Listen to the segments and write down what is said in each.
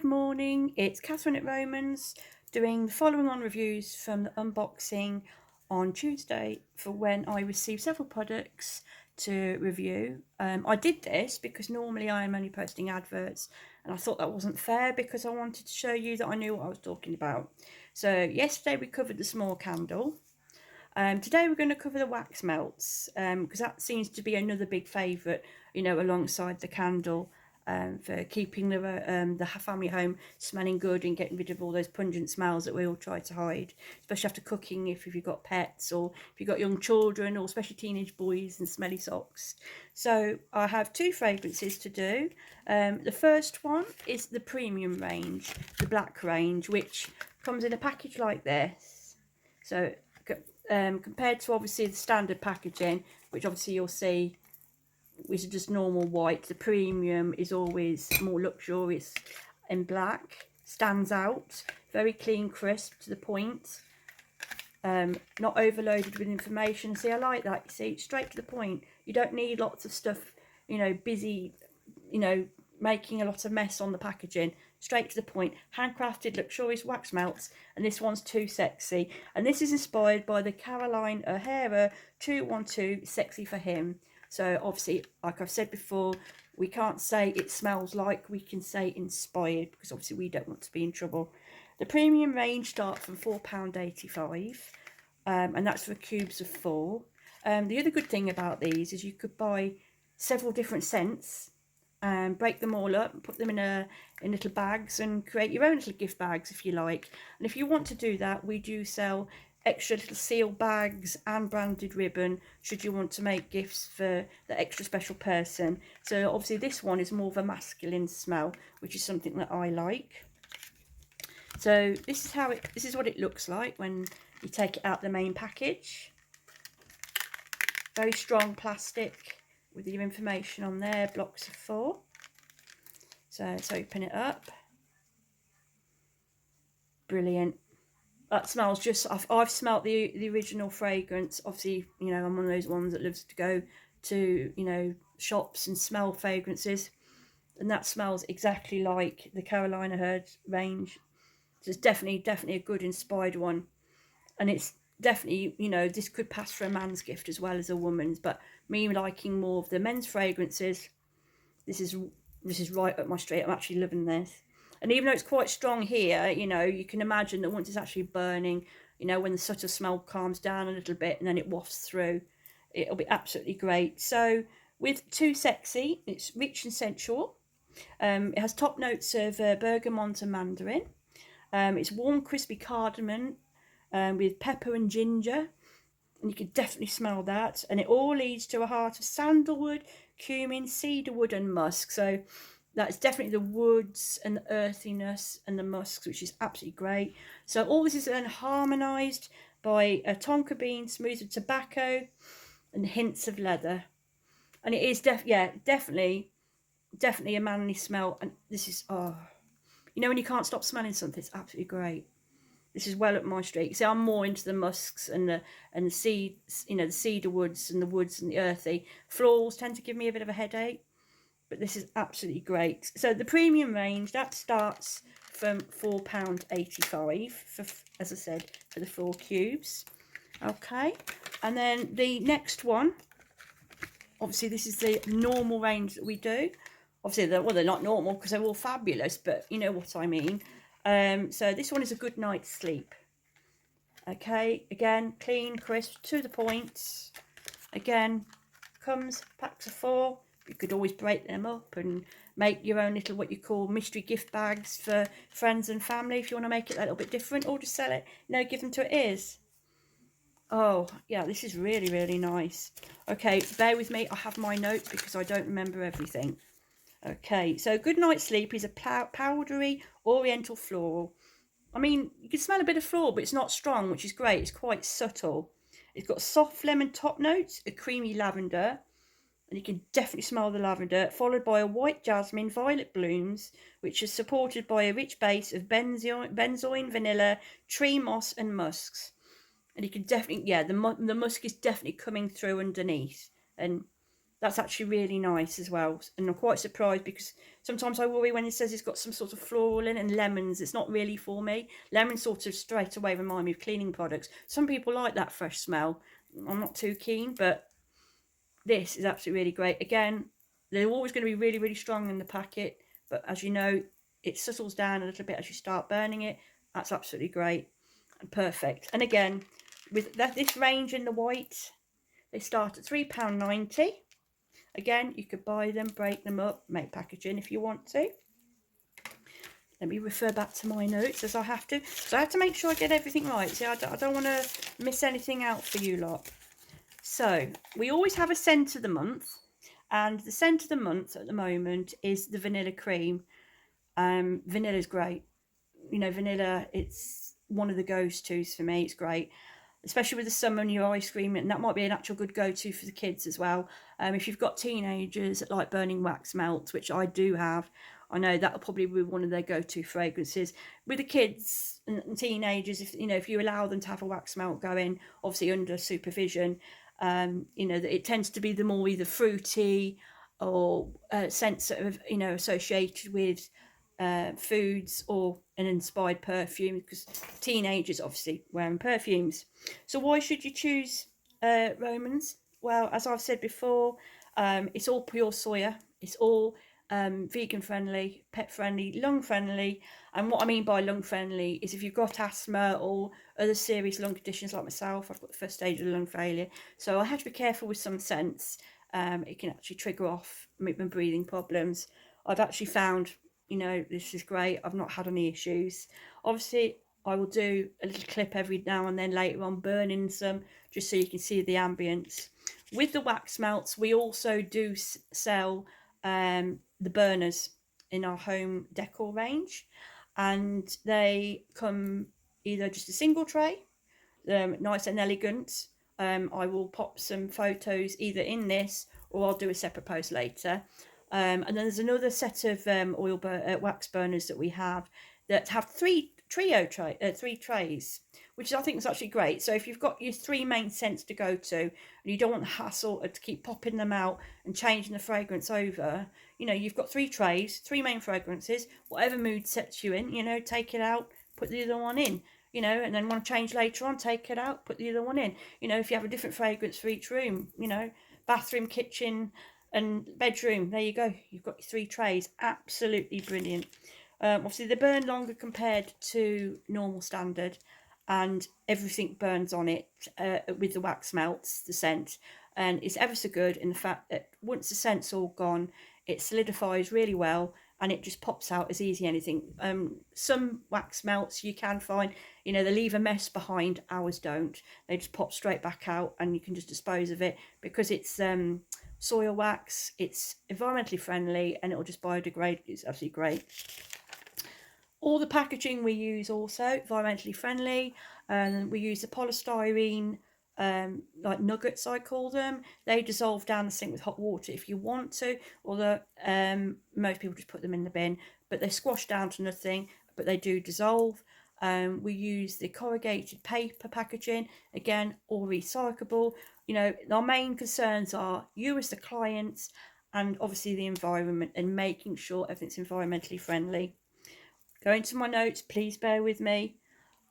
Good morning, it's Catherine at Romans doing the following on reviews from the unboxing on Tuesday for when I received several products to review. I did this because normally I am only posting adverts and I thought that wasn't fair because I wanted to show you that I knew what I was talking about. So yesterday we covered the small candle. Today we're going to cover the wax melts because that seems to be another big favourite, alongside the candle for keeping the family home smelling good and getting rid of all those pungent smells that we all try to hide, especially after cooking if you've got pets or if you've got young children or especially teenage boys and smelly socks. So I have two fragrances to do. The first one is the premium range, the black range, which comes in a package like this. So compared to obviously the standard packaging, which obviously you'll see is just normal white, the premium is always more luxurious in black, stands out, very clean, crisp, to the point, not overloaded with information. See, I like that. You see, straight to the point. You don't need lots of stuff, busy, making a lot of mess on the packaging. Straight to the point, handcrafted luxurious wax melts, and this one's Too Sexy, and this is inspired by the Caroline O'Hara 212 Sexy for Him. So obviously, like I've said before, we can't say it smells like, we can say inspired, because obviously we don't want to be in trouble. The premium range starts from £4.85, and that's for cubes of 4. The other good thing about these is you could buy several different scents and break them all up and put them in little bags and create your own little gift bags if you like. And if you want to do that, we do sell extra little seal bags and branded ribbon should you want to make gifts for the extra special person. So obviously this one is more of a masculine smell, which is something that I like. So this is what it looks like when you take it out the main package. Very strong plastic with your information on there, blocks of 4. So let's open it up. Brilliant. That smells just, I've smelt the original fragrance. Obviously, I'm one of those ones that loves to go to, shops and smell fragrances. And that smells exactly like the Carolina Herd range. So it's definitely a good inspired one. And it's definitely, this could pass for a man's gift as well as a woman's. But me liking more of the men's fragrances, this is right up my street. I'm actually loving this. And even though it's quite strong here, you can imagine that once it's actually burning, when the subtle smell calms down a little bit and then it wafts through, it'll be absolutely great. So with Too Sexy, it's rich and sensual. It has top notes of bergamot and mandarin. It's warm, crispy cardamom with pepper and ginger. And you can definitely smell that. And it all leads to a heart of sandalwood, cumin, cedarwood and musk. So that's definitely the woods and the earthiness and the musks, which is absolutely great. So all this is then harmonised by a tonka bean, smooth with tobacco and hints of leather. And it is definitely a manly smell. And this is, when you can't stop smelling something, it's absolutely great. This is well up my street. See, I'm more into the musks and the seeds, the cedar woods and the woods and the earthy. Florals tend to give me a bit of a headache, but this is absolutely great. So the premium range, that starts from £4.85 for, as I said, for the 4 cubes. Okay, and then the next one, obviously this is the normal range that we do. Obviously, they're not normal because they're all fabulous, but you know what I mean. So this one is a good night's sleep. Okay, again, clean, crisp, to the point. Again, comes packs of 4. You could always break them up and make your own little, what you call, mystery gift bags for friends and family if you want to make it a little bit different, or just sell it, give them to it is. Oh, yeah, this is really nice. Okay, bear with me. I have my notes because I don't remember everything. Okay, so Good Night Sleep is a powdery oriental floral. I mean, you can smell a bit of floral, but it's not strong, which is great. It's quite subtle. It's got soft lemon top notes, a creamy lavender, and you can definitely smell the lavender, followed by a white jasmine, violet blooms, which is supported by a rich base of benzoin, vanilla, tree moss, and musks. And you can definitely, the musk is definitely coming through underneath. And That's actually really nice as well. And I'm quite surprised because sometimes I worry when it says it's got some sort of floral in it, and lemons. It's not really for me. Lemons sort of straight away remind me of cleaning products. Some people like that fresh smell. I'm not too keen, but this is absolutely really great. Again, they're always going to be really, really strong in the packet, but as you know, it settles down a little bit as you start burning it. That's absolutely great and perfect. And again, with this range in the white, they start at £3.90. Again, you could buy them, break them up, make packaging if you want to. Let me refer back to my notes as I have to. So I have to make sure I get everything right. See, I don't want to miss anything out for you lot. So we always have a scent of the month. And the scent of the month at the moment is the vanilla cream. Vanilla is great. You know, vanilla, it's one of the go-tos for me. It's great, especially with the summer and your ice cream, and that might be an actual good go-to for the kids as well. If you've got teenagers that like burning wax melts, which I do have, I know that'll probably be one of their go-to fragrances. With the kids and teenagers, if you allow them to have a wax melt going, obviously under supervision, it tends to be the more either fruity or scents that are associated with foods or an inspired perfume, because teenagers obviously wearing perfumes. So why should you choose Romans? Well, as I've said before, it's all pure soya. It's all vegan friendly, pet friendly, lung friendly. And what I mean by lung friendly is if you've got asthma or other serious lung conditions like myself, I've got the first stage of lung failure. So I have to be careful with some scents. It can actually trigger off my breathing problems. I've actually found, this is great. I've not had any issues. Obviously, I will do a little clip every now and then later on, burning some, just so you can see the ambience. With the wax melts, we also do sell the burners in our home decor range, and they come either just a single tray, nice and elegant. I will pop some photos either in this, or I'll do a separate post later. And then there's another set of wax burners that we have that have three trays, which I think is actually great. So if you've got your three main scents to go to, and you don't want the hassle to keep popping them out and changing the fragrance over, you've got three trays, three main fragrances, whatever mood sets you in, take it out, put the other one in. And then want to change later on, take it out, put the other one in. If you have a different fragrance for each room, bathroom, kitchen, and bedroom, there you go. You've got your three trays. Absolutely brilliant. Obviously, they burn longer compared to normal standard, and everything burns on it with the wax melts, the scent. And it's ever so good in the fact that once the scent's all gone, it solidifies really well, and it just pops out as easy as anything. Some wax melts you can find, they leave a mess behind. Ours don't. They just pop straight back out, and you can just dispose of it because it's soil wax. It's environmentally friendly, and it'll just biodegrade. It's absolutely great. All the packaging we use also environmentally friendly. We use the polystyrene like nuggets, I call them. They dissolve down the sink with hot water if you want to, although most people just put them in the bin, but they squash down to nothing, but they do dissolve. We use the corrugated paper packaging, again, all recyclable. Our main concerns are you as the clients, and obviously the environment, and making sure everything's environmentally friendly. Going to my notes, please bear with me.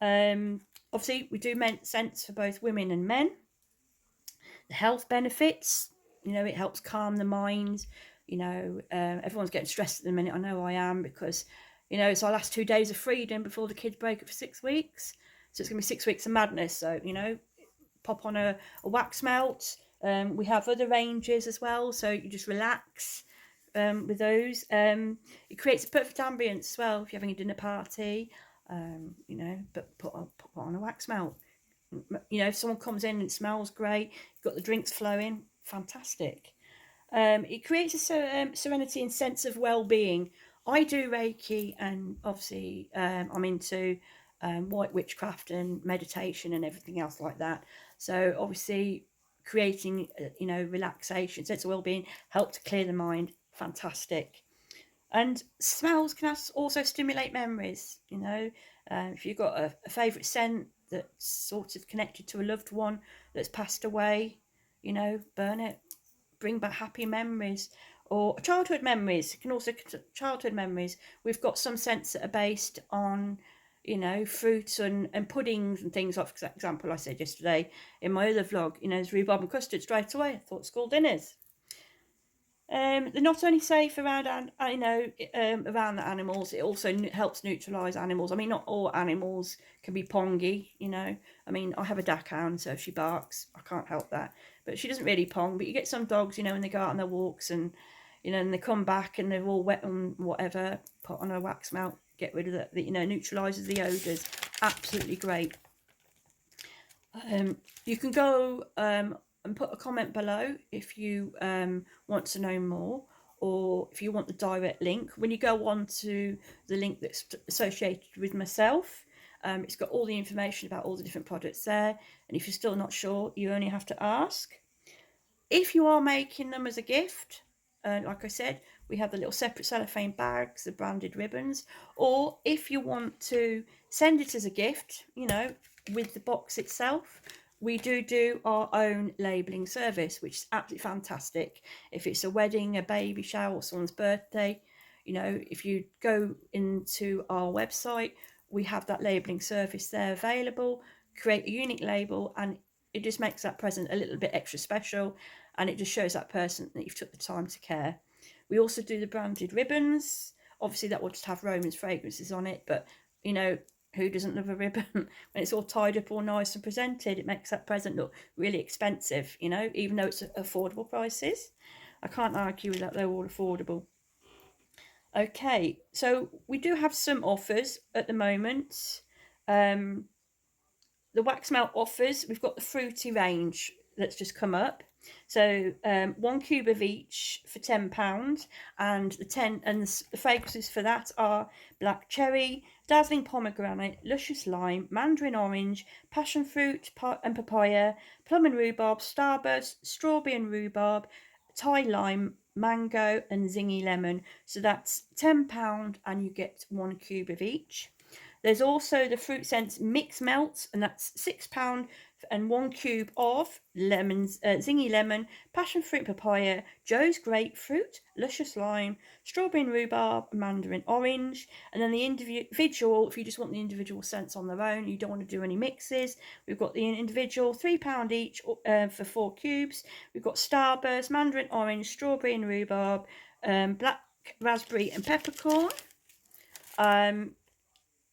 Obviously, we do scents for both women and men. The health benefits, it helps calm the mind. Everyone's getting stressed at the minute. I know I am, because, it's our last 2 days of freedom before the kids break up for 6 weeks. So it's going to be 6 weeks of madness. So, pop on a wax melt. We have other ranges as well, so you just relax with those. It creates a perfect ambience as well if you're having a dinner party, but put on a wax melt. If someone comes in and it smells great, you've got the drinks flowing, fantastic. It creates a serenity and sense of well-being. I do Reiki, and obviously I'm into white witchcraft and meditation and everything else like that. So obviously creating, relaxation, sense of well-being, help to clear the mind, fantastic. And smells can also stimulate memories. If you've got a favourite scent that's sort of connected to a loved one that's passed away, burn it. bring back happy memories or childhood memories. It can also childhood memories. We've got some scents that are based on, you know, fruits and puddings and things. Like, for example, I said yesterday in my other vlog, you know, there's rhubarb and custard straight away. I thought school dinners. They're not only safe around, around the animals. It also helps neutralise animals. I mean, not all animals can be pongy. You know, I mean, I have a dachshund, so if she barks, I can't help that. But she doesn't really pong. But you get some dogs, you know, when they go out on their walks and, you know, and they come back and they're all wet and whatever. Put on a wax melt, get rid of the you know, neutralises the odours. Absolutely great. You can go and put a comment below if you want to know more, or if you want the direct link. When you go on to the link that's associated with myself, it's got all the information about all the different products there. And if you're still not sure, you only have to ask. If you are making them as a gift, like I said, we have the little separate cellophane bags, the branded ribbons, or if you want to send it as a gift, you know, with the box itself, we do our own labelling service, which is absolutely fantastic. If it's a wedding, a baby shower, or someone's birthday, you know, if you go into our website, we have that labelling service there available. Create a unique label, and it just makes that present a little bit extra special, and it just shows that person that you've took the time to care. We also do the branded ribbons. Obviously that will just have Roman's fragrances on it, but you know, who doesn't love a ribbon? When it's all tied up all nice and presented, it makes that present look really expensive, you know, even though it's affordable prices. I can't argue with that, they're all affordable. Okay, so we do have some offers at the moment. The wax melt offers, we've got the fruity range that's just come up. So 1 cube of each for £10, and the fragrances for that are black cherry, dazzling pomegranate, luscious lime, mandarin orange, passion fruit and papaya, plum and rhubarb, starburst, strawberry and rhubarb, Thai lime, mango, and zingy lemon. So that's £10, and you get 1 cube of each. There's also the Fruit Sense Mix Melt, and that's £6, and 1 cube of lemons, zingy lemon, passion fruit papaya, Joe's grapefruit, luscious lime, strawberry and rhubarb, mandarin orange. And then the individual, if you just want the individual scents on their own, you don't want to do any mixes, we've got the individual £3 each for 4 cubes. We've got Starburst, mandarin orange, strawberry and rhubarb, black raspberry and peppercorn.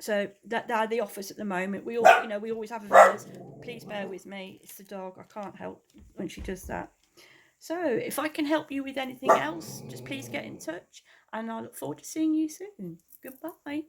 So that are the offers at the moment. We all, you know, we always have offers. Please bear with me. It's the dog. I can't help when she does that. So if I can help you with anything else, just please get in touch, and I look forward to seeing you soon. Goodbye.